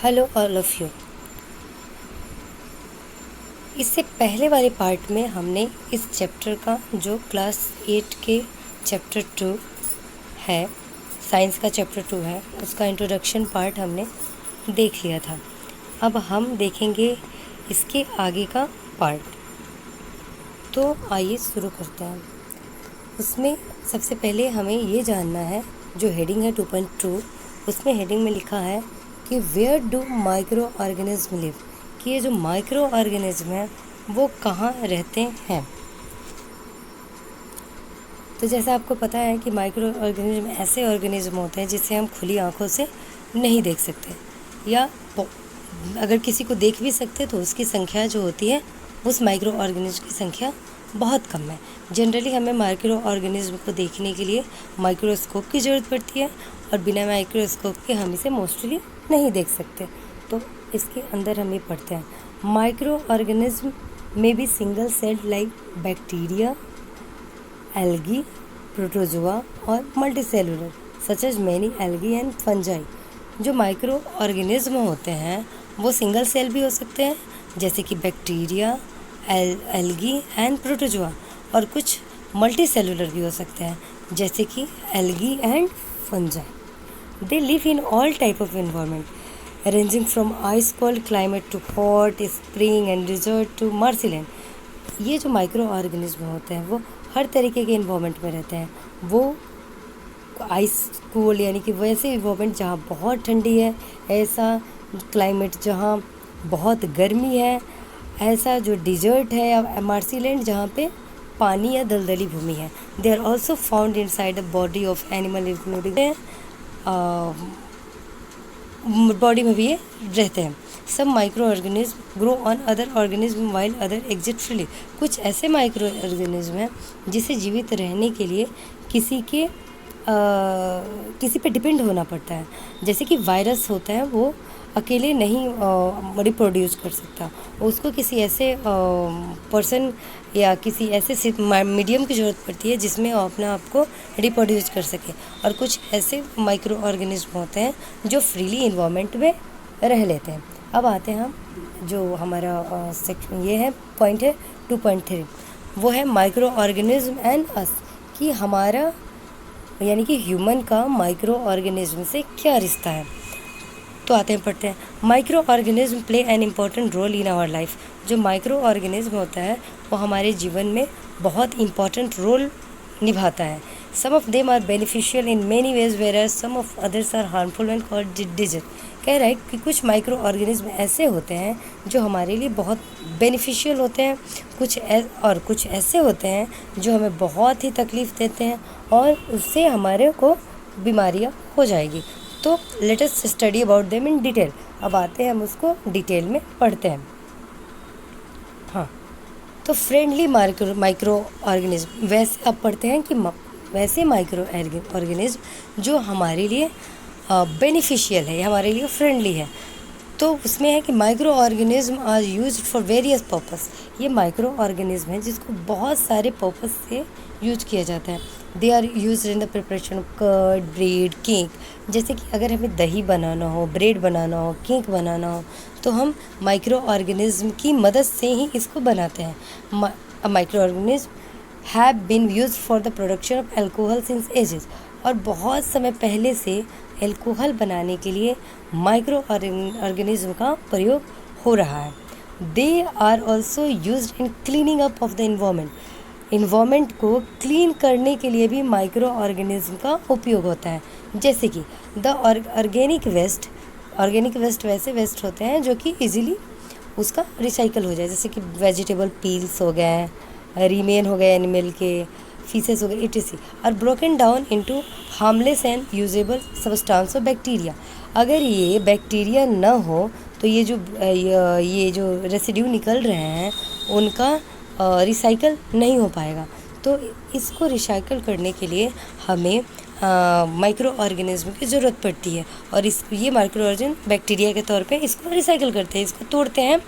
Hello all of you. इससे पहले वाले पार्ट में हमने इस चैप्टर का जो क्लास 8 के चैप्टर 2 है, साइंस का चैप्टर 2 है, उसका इंट्रोडक्शन पार्ट हमने देख लिया था। अब हम देखेंगे इसके आगे का पार्ट। तो आइए शुरू करते हैं। उसमें सबसे पहले हमें ये जानना है, जो हेडिंग है 2.2, उसमें हेडिंग में लिखा है कि where do microorganism live, कि ये जो माइक्रो ऑर्गेनिज्म है वो कहाँ रहते हैं। तो जैसा आपको पता है कि माइक्रो ऑर्गेनिज्म ऐसे ऑर्गेनिज्म होते हैं जिसे हम खुली आंखों से नहीं देख सकते, या अगर किसी को देख भी सकते तो उसकी संख्या जो होती है उस माइक्रो ऑर्गेनिज्म की संख्या बहुत कम है। जनरली हमें माइक्रो ऑर्गेनिज्म को देखने के लिए माइक्रोस्कोप की ज़रूरत पड़ती है, और बिना माइक्रोस्कोप के हम इसे मोस्टली नहीं देख सकते। तो इसके अंदर हम ये पढ़ते हैं, माइक्रो ऑर्गेनिज्म में be single celled like bacteria, algae, protozoa और multicellular such as many algae and fungi. जो माइक्रो ऑर्गेनिज्म होते हैं वो सिंगल सेल भी हो सकते हैं, जैसे कि बैक्टीरिया, एल्गी एंड प्रोटोजोआ, और कुछ मल्टी सेलुलर भी हो सकते हैं, जैसे कि algae and fungi. They live in all type of environment ranging from ice cold climate to hot spring and desert to marshland. ये जो माइक्रो ऑर्गेनिज्म होते हैं वो हर तरीके के इन्वायरमेंट में रहते हैं। वो आइस कूल यानी कि वैसे इन्वायरमेंट जहाँ बहुत ठंडी है, ऐसा क्लाइमेट जहाँ बहुत गर्मी है, ऐसा जो डिजर्ट है या मार्सीलैंड जहाँ पे पानी या दलदली भूमि है। They are also found inside the body of animal including body में भी ये रहते हैं। सब microorganism grow on other organism while other exit freely. कुछ ऐसे माइक्रो ऑर्गेनिज्म हैं जिसे जीवित रहने के लिए किसी पे डिपेंड होना पड़ता है। जैसे कि वायरस होता है, वो अकेले नहीं रिप्रोड्यूस कर सकता, उसको किसी ऐसे पर्सन या किसी ऐसे मीडियम की ज़रूरत पड़ती है जिसमें वो अपने आप को रिप्रोड्यूस कर सके। और कुछ ऐसे माइक्रो ऑर्गेनिज्म होते हैं जो फ्रीली इन्वायरमेंट में रह लेते हैं। अब आते हैं हम, जो हमारा सेक्शन ये है, पॉइंट है 2.3, वो है माइक्रो ऑर्गेनिज्म एंड अस, कि हमारा यानी कि ह्यूमन का माइक्रो ऑर्गेनिज्म से क्या रिश्ता है। तो आते हैं, पढ़ते हैं। Microorganism play an important role in our life. जो माइक्रो ऑर्गेनिज्म होता है वो हमारे जीवन में बहुत इम्पॉर्टेंट रोल निभाता है। Some of them are beneficial in many ways where some of others are harmful and called disease. कह रहा है कि कुछ माइक्रो ऑर्गेनिज्म ऐसे होते हैं जो हमारे लिए बहुत बेनिफिशियल होते हैं, कुछ ऐसे होते हैं जो हमें बहुत ही तकलीफ़ देते हैं और उससे हमारे को बीमारियां हो जाएगी। तो let us study about them in detail. अब आते हैं, हम उसको डिटेल में पढ़ते हैं। हाँ, तो फ्रेंडली माइक्रो ऑर्गेनिज्म, वैसे अब पढ़ते हैं कि वैसे माइक्रो ऑर्गेनिज्म जो हमारे लिए बेनिफिशियल है, हमारे लिए फ्रेंडली है। तो उसमें है कि microorganism are used for various purpose. ये माइक्रो ऑर्गेनिज्म है जिसको बहुत सारे पर्पस से यूज किया जाता है। They are use in the preparation of curd, bread, cake. जैसे कि अगर हमें दही बनाना हो, ब्रेड बनाना हो, केक बनाना हो, तो हम माइक्रो ऑर्गेनिज्म की मदद से ही इसको बनाते हैं। Microorganism have been use for the production of alcohol since ages. और बहुत समय पहले से एल्कोहल बनाने के लिए माइक्रो ऑर्गेनिज्म का प्रयोग हो रहा है। They are also use in cleaning up of the environment को क्लीन करने के लिए भी माइक्रो ऑर्गेनिज्म का उपयोग होता है। जैसे कि द ऑर्गेनिक वेस्ट वैसे वेस्ट होते हैं जो कि इजीली उसका रिसाइकल हो जाए, जैसे कि वेजिटेबल पील्स हो गए, रिमेन हो गए एनिमल के, फीसेस हो गए, etc, are broken down into harmless and usable substance of bacteria. अगर ये बैक्टीरिया न हो तो ये जो रेसिड्यू निकल रहे हैं उनका रिसाइकल नहीं हो पाएगा। तो इसको रिसाइकल करने के लिए हमें माइक्रो ऑर्गेनिज्म की ज़रूरत पड़ती है, और ये माइक्रो ऑर्गेनिज्म बैक्टीरिया के तौर पे इसको रिसाइकल करते हैं, इसको तोड़ते हैं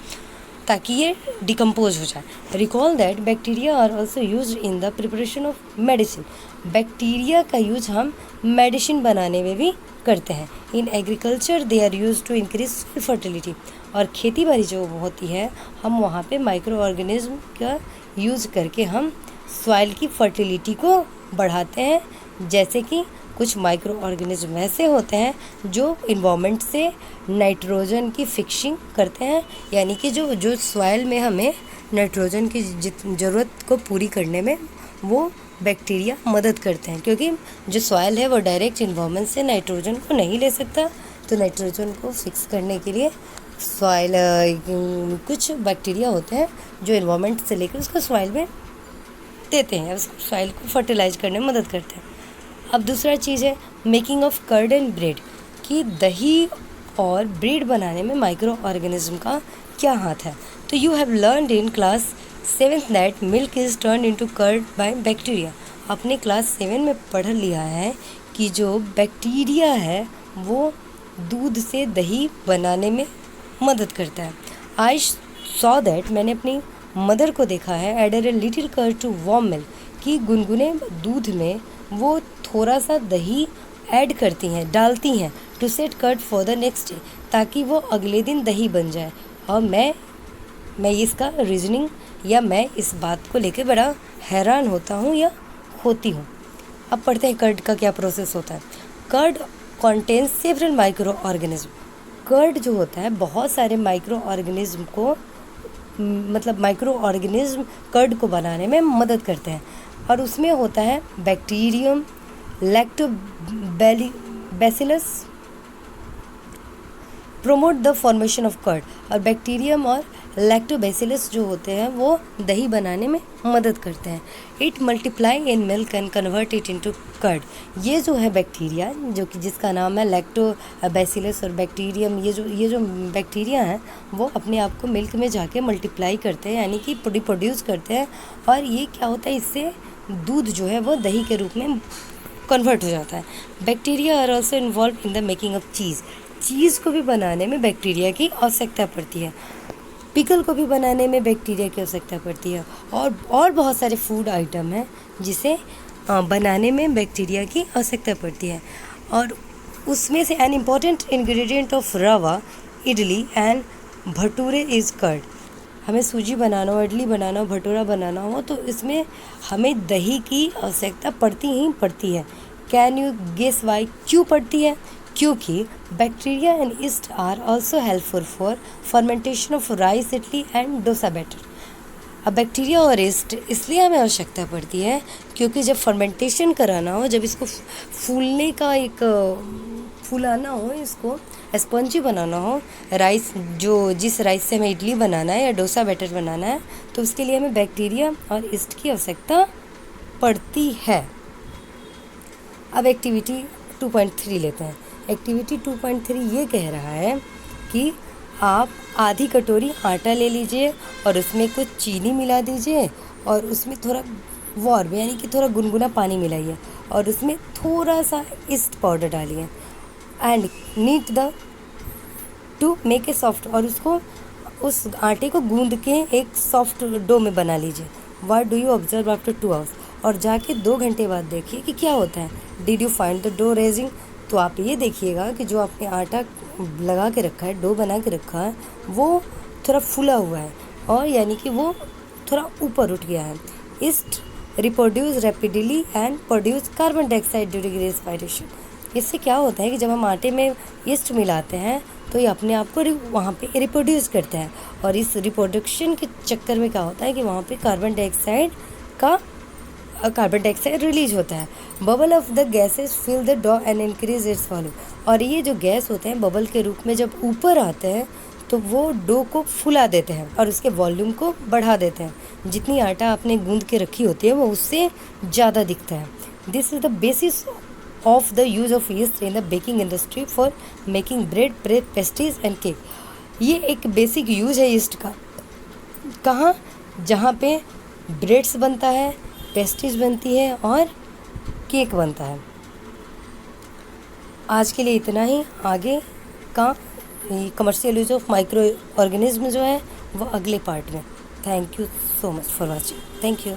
ताकि ये डिकम्पोज हो जाए। Recall that bacteria are also use in the preparation of medicine. Bacteria का यूज हम मेडिसिन बनाने में भी करते हैं। In agriculture they are use to increase fertility. और खेती बाड़ी जो होती है हम वहाँ पे माइक्रो ऑर्गेनिज्म का यूज़ करके हम सॉइल की फर्टिलिटी को बढ़ाते हैं। जैसे कि कुछ माइक्रो ऑर्गेनिज्म ऐसे होते हैं जो इन्वायरमेंट से नाइट्रोजन की फिक्सिंग करते हैं, यानी कि जो सॉइल में हमें नाइट्रोजन की ज़रूरत को पूरी करने में वो बैक्टीरिया मदद करते हैं। क्योंकि जो सॉइल है वो डायरेक्ट इन्वायरमेंट से नाइट्रोजन को नहीं ले सकता, तो नाइट्रोजन को फिक्स करने के लिए सॉइल कुछ बैक्टीरिया होते हैं जो इन्वायरमेंट से लेकर उसको सॉइल में देते हैं, उस सॉइल को फर्टिलाइज करने में मदद करते हैं। अब दूसरा चीज़ है making of curd and bread, कि दही और ब्रेड बनाने में माइक्रो ऑर्गेनिज्म का क्या हाथ है। तो you have learned in class 7th that milk is turn into curd by bacteria. आपने क्लास 7 में पढ़ लिया है कि जो बैक्टीरिया है वो दूध से दही बनाने में मदद करता है। आई सॉ दैट, मैंने अपनी मदर को देखा है, added a little curd to warm milk, कि गुनगुने दूध में वो थोड़ा सा दही ऐड करती हैं, डालती हैं, to set curd for the next day, ताकि वो अगले दिन दही बन जाए। और मैं इसका रीजनिंग या मैं इस बात को लेकर बड़ा हैरान होता हूँ या होती हूँ। अब पढ़ते हैं कर्ड का क्या प्रोसेस होता है। Curd contains several microorganism. Curd जो होता है बहुत सारे माइक्रो ऑर्गेनिज्म को माइक्रो ऑर्गेनिज्म कर्ड को बनाने में मदद करते हैं। और उसमें होता है bacterium, lactobacillus promote the formation of curd. और बैक्टीरियम और लैक्टोबैसिलस जो होते हैं वो दही बनाने में मदद करते हैं। It multiply in milk and convert it into curd. ये जो है बैक्टीरिया जो कि जिसका नाम है लैक्टोबैसिलस और बैक्टीरियम, ये जो बैक्टीरिया हैं वो अपने आप को मिल्क में जाके मल्टीप्लाई करते हैं, यानी कि प्रोड्यूस करते हैं। और ये क्या होता है, इससे दूध जो है वो दही के रूप में कन्वर्ट हो जाता है। Bacteria are also involved in the making of cheese. Cheese को भी बनाने में बैक्टीरिया की आवश्यकता पड़ती है। पिकल को भी बनाने में बैक्टीरिया की आवश्यकता पड़ती है। और बहुत सारे फूड आइटम हैं जिसे बनाने में बैक्टीरिया की आवश्यकता पड़ती है। और उसमें से an important ingredient of rava, idli and bhature is curd. हमें सूजी बनाना हो, इडली बनाना हो, भटूरा बनाना हो तो इसमें हमें दही की आवश्यकता पड़ती ही पड़ती है। कैन यू गेस वाई, क्यों पड़ती है? क्योंकि bacteria and yeast are also helpful for fermentation of rice, idli and dosa batter. अब बैक्टीरिया और ईस्ट इसलिए हमें आवश्यकता पड़ती है क्योंकि जब फर्मेंटेशन कराना हो, जब इसको फूलने का फूलाना हो, इसको स्पंजी बनाना हो, राइस जिस राइस से हमें इडली बनाना है या डोसा बैटर बनाना है, तो उसके लिए हमें बैक्टीरिया और ईस्ट की आवश्यकता पड़ती है। अब एक्टिविटी 2.3 लेते हैं। एक्टिविटी 2.3 ये कह रहा है कि आप आधी कटोरी आटा ले लीजिए और उसमें कुछ चीनी मिला दीजिए और उसमें थोड़ा वार्म यानी कि थोड़ा गुनगुना पानी मिलाइए और उसमें थोड़ा सा ईस्ट पाउडर डालिए and knead the to make a soft, और उस आटे को गूंद के एक सॉफ्ट डो में बना लीजिए। What do you observe after 2 hours, और जाके 2 घंटे बाद देखिए कि क्या होता है। Did you find the dough raising, तो आप ये देखिएगा कि जो आपने आटा लगा के रखा है, डो बना के रखा है, वो थोड़ा फूला हुआ है और यानी कि वो थोड़ा ऊपर उठ गया है। East reproduce rapidly and produce carbon dioxide during respiration. इससे क्या होता है कि जब हम आटे में ईस्ट मिलाते हैं तो ये अपने आप को वहाँ पे रिप्रोड्यूस करता है और इस रिप्रोडक्शन के चक्कर में क्या होता है कि वहाँ पे कार्बन डाइऑक्साइड रिलीज होता है। Bubble of the gases fill the dough and increase its volume, और ये जो गैस होते हैं बबल के रूप में जब ऊपर आते हैं तो वो डो को फुला देते हैं और उसके वॉल्यूम को बढ़ा देते हैं। जितनी आटा आपने गूंद के रखी होती है वो उससे ज़्यादा दिखता है। This is the basis of the use of east in the baking industry for making bread, pastries and cake. ये एक बेसिक यूज है ईस्ट का। कहाँ? जहाँ पे ब्रेड्स बनता है, पेस्ट्रीज बनती है और केक बनता है। आज के लिए इतना ही। आगे का commercial use of micro organism जो है वो अगले पार्ट में। Thank you so much for watching. Thank you.